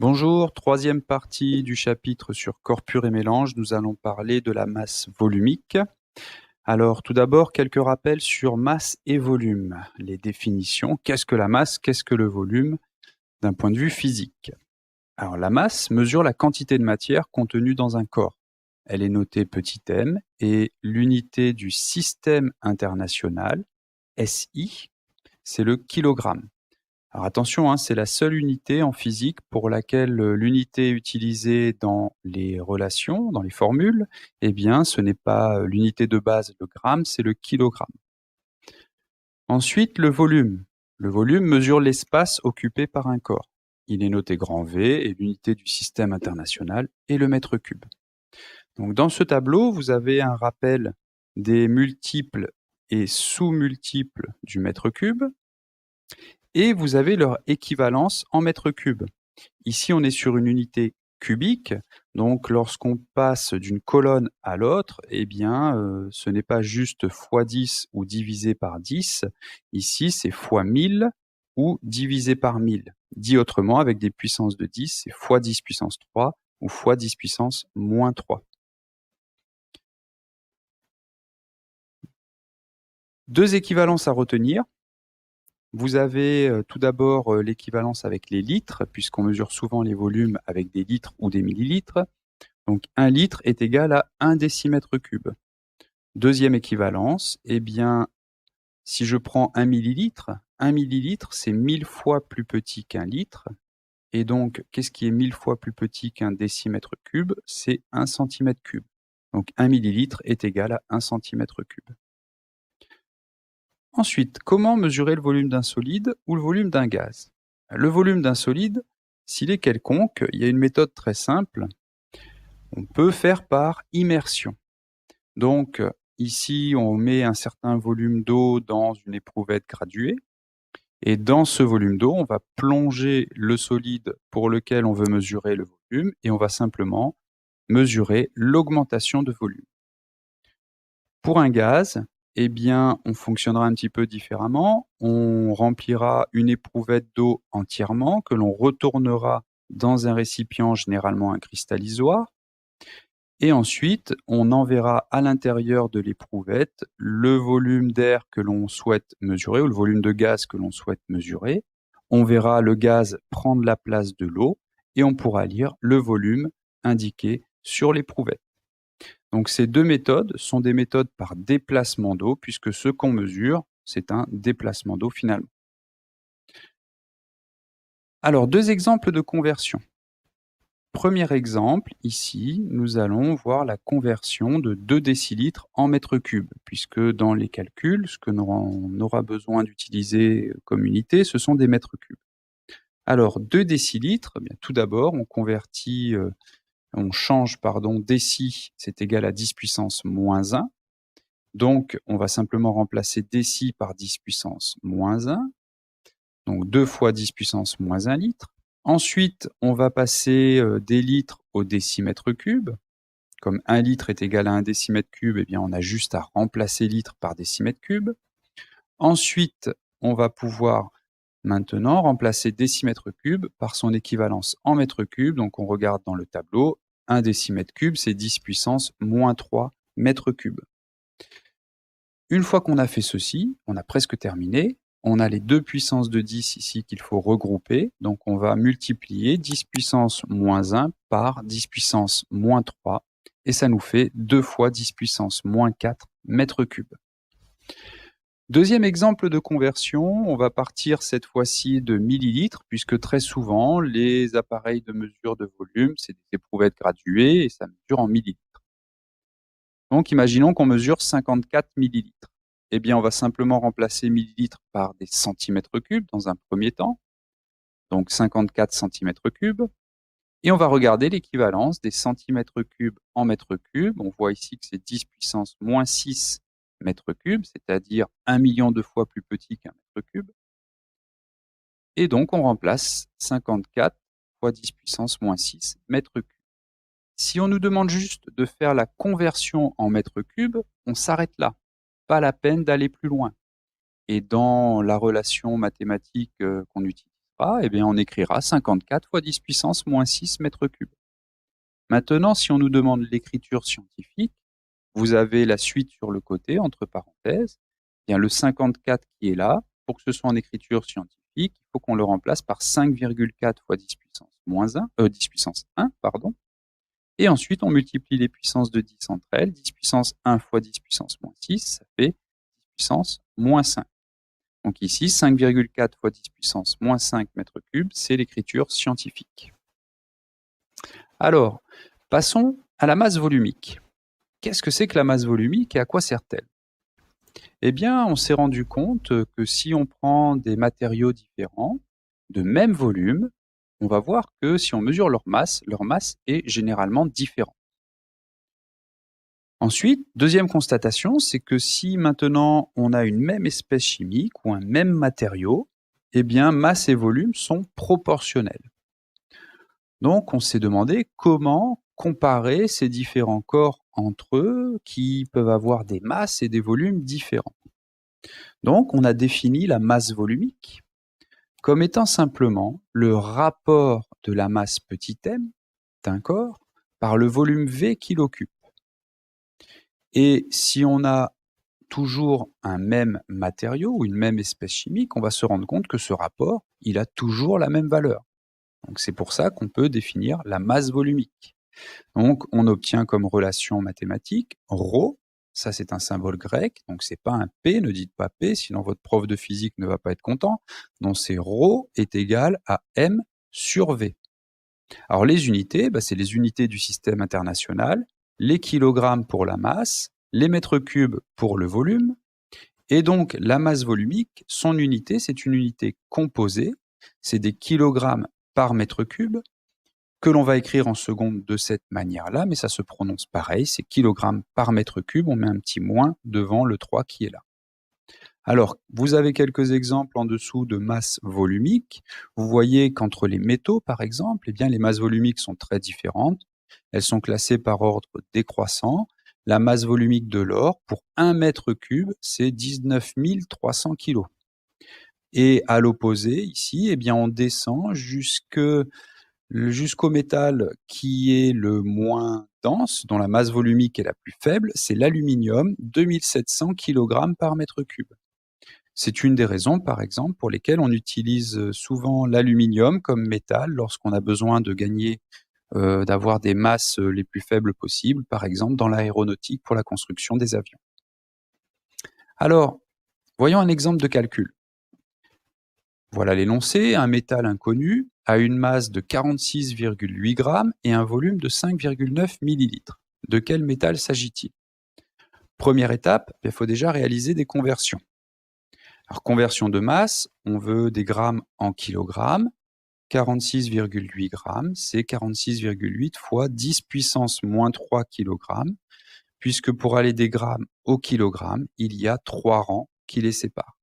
Bonjour, troisième partie du chapitre sur corps pur et mélange. Nous allons parler de la masse volumique. Alors, tout d'abord, quelques rappels sur masse et volume. Les définitions, qu'est-ce que la masse, qu'est-ce que le volume, d'un point de vue physique. Alors, la masse mesure la quantité de matière contenue dans un corps. Elle est notée petit m et l'unité du système international, SI, c'est le kilogramme. Alors attention, c'est la seule unité en physique pour laquelle l'unité utilisée dans les relations, dans les formules, eh bien, ce n'est pas l'unité de base, le gramme, c'est le kilogramme. Ensuite, le volume. Le volume mesure l'espace occupé par un corps. Il est noté grand V et l'unité du système international est le mètre cube. Donc, dans ce tableau, vous avez un rappel des multiples et sous-multiples du mètre cube et vous avez leur équivalence en mètres cubes. Ici, on est sur une unité cubique, donc lorsqu'on passe d'une colonne à l'autre, eh bien, ce n'est pas juste fois 10 ou divisé par 10. Ici, c'est fois 1000 ou divisé par 1000. Dit autrement, avec des puissances de 10, c'est fois 10 puissance 3 ou fois 10 puissance moins 3. Deux équivalences à retenir. Vous avez tout d'abord l'équivalence avec les litres, puisqu'on mesure souvent les volumes avec des litres ou des millilitres. Donc 1 litre est égal à 1 décimètre cube. Deuxième équivalence, eh bien, si je prends 1 millilitre c'est 1000 fois plus petit qu'un litre. Et donc, qu'est-ce qui est 1000 fois plus petit qu'un décimètre cube? C'est 1 centimètre cube. Donc 1 millilitre est égal à 1 centimètre cube. Ensuite, comment mesurer le volume d'un solide ou le volume d'un gaz? Le volume d'un solide, s'il est quelconque, il y a une méthode très simple. On peut faire par immersion. Donc, ici, on met un certain volume d'eau dans une éprouvette graduée. Et dans ce volume d'eau, on va plonger le solide pour lequel on veut mesurer le volume et on va simplement mesurer l'augmentation de volume. Pour un gaz, eh bien, on fonctionnera un petit peu différemment. On remplira une éprouvette d'eau entièrement que l'on retournera dans un récipient, généralement un cristallisoire. Et ensuite, on enverra à l'intérieur de l'éprouvette le volume d'air que l'on souhaite mesurer ou le volume de gaz que l'on souhaite mesurer. On verra le gaz prendre la place de l'eau et on pourra lire le volume indiqué sur l'éprouvette. Donc ces deux méthodes sont des méthodes par déplacement d'eau puisque ce qu'on mesure, c'est un déplacement d'eau finalement. Alors, deux exemples de conversion. Premier exemple, ici, nous allons voir la conversion de 2 décilitres en mètres cubes, puisque dans les calculs, ce que l'on aura besoin d'utiliser comme unité, ce sont des mètres cubes. Alors, 2 décilitres, eh bien, tout d'abord, on change déci, c'est égal à 10 puissance moins 1. Donc, on va simplement remplacer déci par 10 puissance moins 1. Donc 2 fois 10 puissance moins 1 litre. Ensuite, on va passer des litres au décimètre cube. Comme 1 litre est égal à 1 décimètre cube, eh bien on a juste à remplacer litre par décimètre cube. Ensuite, on va pouvoir maintenant remplacer décimètre cube par son équivalence en mètre cube. Donc on regarde dans le tableau, 1 décimètre cube, c'est 10 puissance moins 3 mètres cubes. Une fois qu'on a fait ceci, on a presque terminé. On a les deux puissances de 10 ici qu'il faut regrouper. Donc on va multiplier 10 puissance moins 1 par 10 puissance moins 3. Et ça nous fait 2 fois 10 puissance moins 4 mètres cubes. Deuxième exemple de conversion, on va partir cette fois-ci de millilitres, puisque très souvent, les appareils de mesure de volume, c'est des éprouvettes graduées et ça mesure en millilitres. Donc imaginons qu'on mesure 54 millilitres. Eh bien, on va simplement remplacer millilitres par des centimètres cubes dans un premier temps, donc 54 centimètres cubes. Et on va regarder l'équivalence des centimètres cubes en mètres cubes. On voit ici que c'est 10 puissance moins 6 mètres cubes, c'est-à-dire 1 million de fois plus petit qu'un mètre cube. Et donc, on remplace 54 fois 10 puissance moins 6 mètres cubes. Si on nous demande juste de faire la conversion en mètres cubes, on s'arrête là. Pas la peine d'aller plus loin. Et dans la relation mathématique qu'on utilisera fera? Eh bien, on écrira 54 fois 10 puissance moins 6 mètres cubes. Maintenant, si on nous demande l'écriture scientifique, vous avez la suite sur le côté, entre parenthèses. Eh bien, le 54 qui est là, pour que ce soit en écriture scientifique, il faut qu'on le remplace par 5,4 fois 10 puissance moins 1, 10 puissance 1, pardon. Et ensuite, on multiplie les puissances de 10 entre elles. 10 puissance 1 fois 10 puissance moins 6, ça fait 10 puissance moins 5. Donc ici, 5,4 fois 10 puissance moins 5 mètres cubes, c'est l'écriture scientifique. Alors, passons à la masse volumique. Qu'est-ce que c'est que la masse volumique et à quoi sert-elle? Eh bien, on s'est rendu compte que si on prend des matériaux différents, de même volume, on va voir que si on mesure leur masse est généralement différente. Ensuite, deuxième constatation, c'est que si maintenant on a une même espèce chimique ou un même matériau, eh bien masse et volume sont proportionnels. Donc on s'est demandé comment comparer ces différents corps entre eux qui peuvent avoir des masses et des volumes différents. Donc on a défini la masse volumique comme étant simplement le rapport de la masse petit m d'un corps par le volume V qu'il occupe. Et si on a toujours un même matériau ou une même espèce chimique, on va se rendre compte que ce rapport, il a toujours la même valeur. Donc c'est pour ça qu'on peut définir la masse volumique. Donc on obtient comme relation mathématique ρ, ça c'est un symbole grec, donc c'est pas un P, ne dites pas P, sinon votre prof de physique ne va pas être content. Donc c'est ρ est égal à m sur V. Alors les unités, c'est les unités du système international, les kilogrammes pour la masse, les mètres cubes pour le volume, et donc la masse volumique, son unité, c'est une unité composée, c'est des kilogrammes par mètre cube, que l'on va écrire en secondes de cette manière-là, mais ça se prononce pareil, c'est kilogrammes par mètre cube, on met un petit moins devant le 3 qui est là. Alors, vous avez quelques exemples en dessous de masse volumique. Vous voyez qu'entre les métaux, par exemple, eh bien, les masses volumiques sont très différentes. Elles sont classées par ordre décroissant. La masse volumique de l'or, pour 1 mètre cube, c'est 19 300 kg. Et à l'opposé, ici, eh bien, on descend jusqu'au métal qui est le moins dense, dont la masse volumique est la plus faible, c'est l'aluminium, 2700 kg par mètre cube. C'est une des raisons, par exemple, pour lesquelles on utilise souvent l'aluminium comme métal lorsqu'on a besoin de gagner, d'avoir des masses les plus faibles possibles, par exemple dans l'aéronautique pour la construction des avions. Alors, voyons un exemple de calcul. Voilà l'énoncé, un métal inconnu a une masse de 46,8 grammes et un volume de 5,9 millilitres. De quel métal s'agit-il? Première étape, il faut déjà réaliser des conversions. Alors, conversion de masse, on veut des grammes en kilogrammes. 46,8 grammes, c'est 46,8 fois 10 puissance moins 3 kilogrammes, puisque pour aller des grammes au kilogramme, il y a 3 rangs qui les séparent.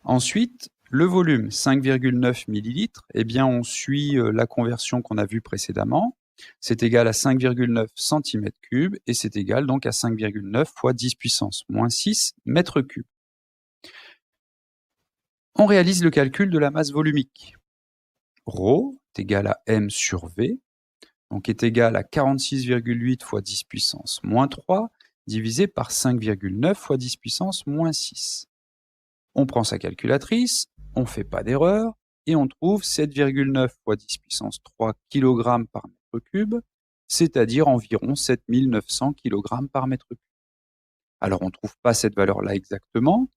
Ensuite, le volume, 5,9 millilitres, eh bien on suit la conversion qu'on a vue précédemment. C'est égal à 5,9 cm3 et c'est égal donc à 5,9 fois 10 puissance moins 6 mètres cubes. On réalise le calcul de la masse volumique. Rho est égal à m sur V, donc est égal à 46,8 fois 10 puissance moins 3 divisé par 5,9 fois 10 puissance moins 6. On prend sa calculatrice, on ne fait pas d'erreur, et on trouve 7,9 fois 10 puissance 3 kg par mètre cube, c'est-à-dire environ 7900 kg par mètre cube. Alors on ne trouve pas cette valeur-là exactement,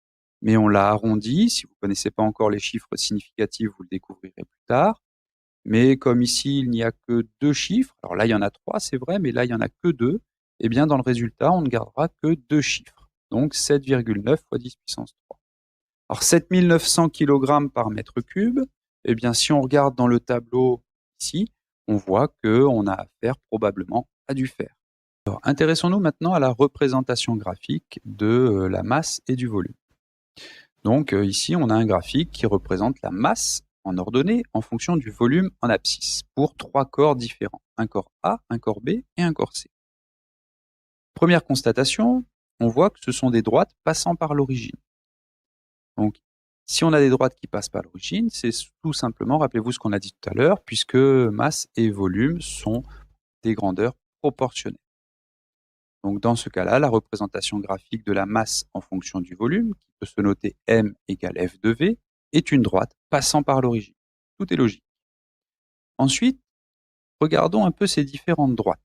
mais on l'a arrondi. Si vous ne connaissez pas encore les chiffres significatifs, vous le découvrirez plus tard. Mais comme ici, il n'y a que 2 chiffres, alors là, il y en a 3, c'est vrai, mais là, il n'y en a que 2, eh bien, dans le résultat, on ne gardera que 2 chiffres. Donc 7,9 fois 10 puissance 3. Alors 7900 kg par mètre cube, eh bien, si on regarde dans le tableau ici, on voit qu'on a affaire probablement à du fer. Alors, intéressons-nous maintenant à la représentation graphique de la masse et du volume. Donc ici, on a un graphique qui représente la masse en ordonnée en fonction du volume en abscisse pour 3 corps différents, un corps A, un corps B et un corps C. Première constatation, on voit que ce sont des droites passant par l'origine. Donc Si on a des droites qui passent par l'origine, c'est tout simplement, rappelez-vous ce qu'on a dit tout à l'heure, puisque masse et volume sont des grandeurs proportionnelles. Donc dans ce cas-là, la représentation graphique de la masse en fonction du volume, qui peut se noter m égale f de v, est une droite passant par l'origine. Tout est logique. Ensuite, regardons un peu ces différentes droites.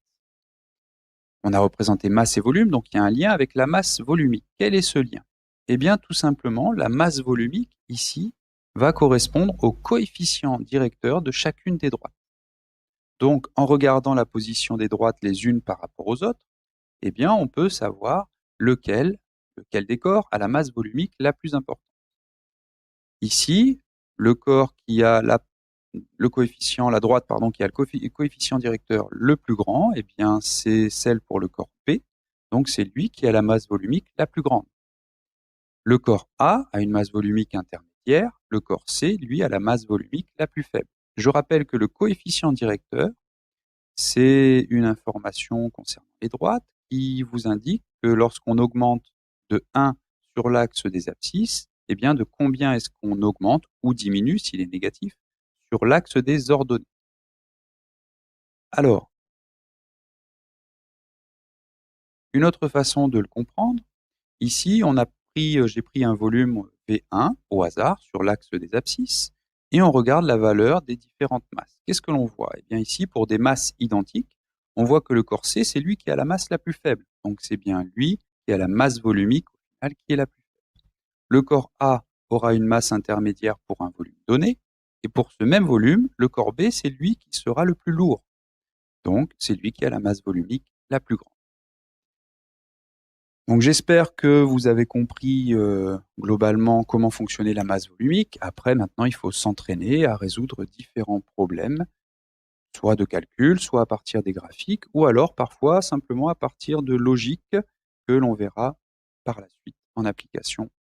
On a représenté masse et volume, donc il y a un lien avec la masse volumique. Quel est ce lien? Eh bien, tout simplement, la masse volumique, ici, va correspondre au coefficient directeur de chacune des droites. Donc, en regardant la position des droites les unes par rapport aux autres, eh bien, on peut savoir lequel des corps a la masse volumique la plus importante. Ici, le corps qui a la droite, qui a le coefficient directeur le plus grand, eh bien, c'est celle pour le corps P. Donc, c'est lui qui a la masse volumique la plus grande. Le corps A a une masse volumique intermédiaire. Le corps C, lui, a la masse volumique la plus faible. Je rappelle que le coefficient directeur, c'est une information concernant les droites qui vous indique que lorsqu'on augmente de 1 sur l'axe des abscisses, eh bien, de combien est-ce qu'on augmente ou diminue, s'il est négatif, sur l'axe des ordonnées. Alors, une autre façon de le comprendre, ici, j'ai pris un volume V1 au hasard sur l'axe des abscisses et on regarde la valeur des différentes masses. Qu'est-ce que l'on voit? Eh bien ici, pour des masses identiques, on voit que le corps C, c'est lui qui a la masse la plus faible. Donc c'est bien lui qui a la masse volumique au final qui est la plus faible. Le corps A aura une masse intermédiaire pour un volume donné et pour ce même volume, le corps B, c'est lui qui sera le plus lourd. Donc c'est lui qui a la masse volumique la plus grande. Donc j'espère que vous avez compris globalement comment fonctionnait la masse volumique. Après, maintenant, il faut s'entraîner à résoudre différents problèmes, soit de calcul, soit à partir des graphiques, ou alors parfois simplement à partir de logiques que l'on verra par la suite en application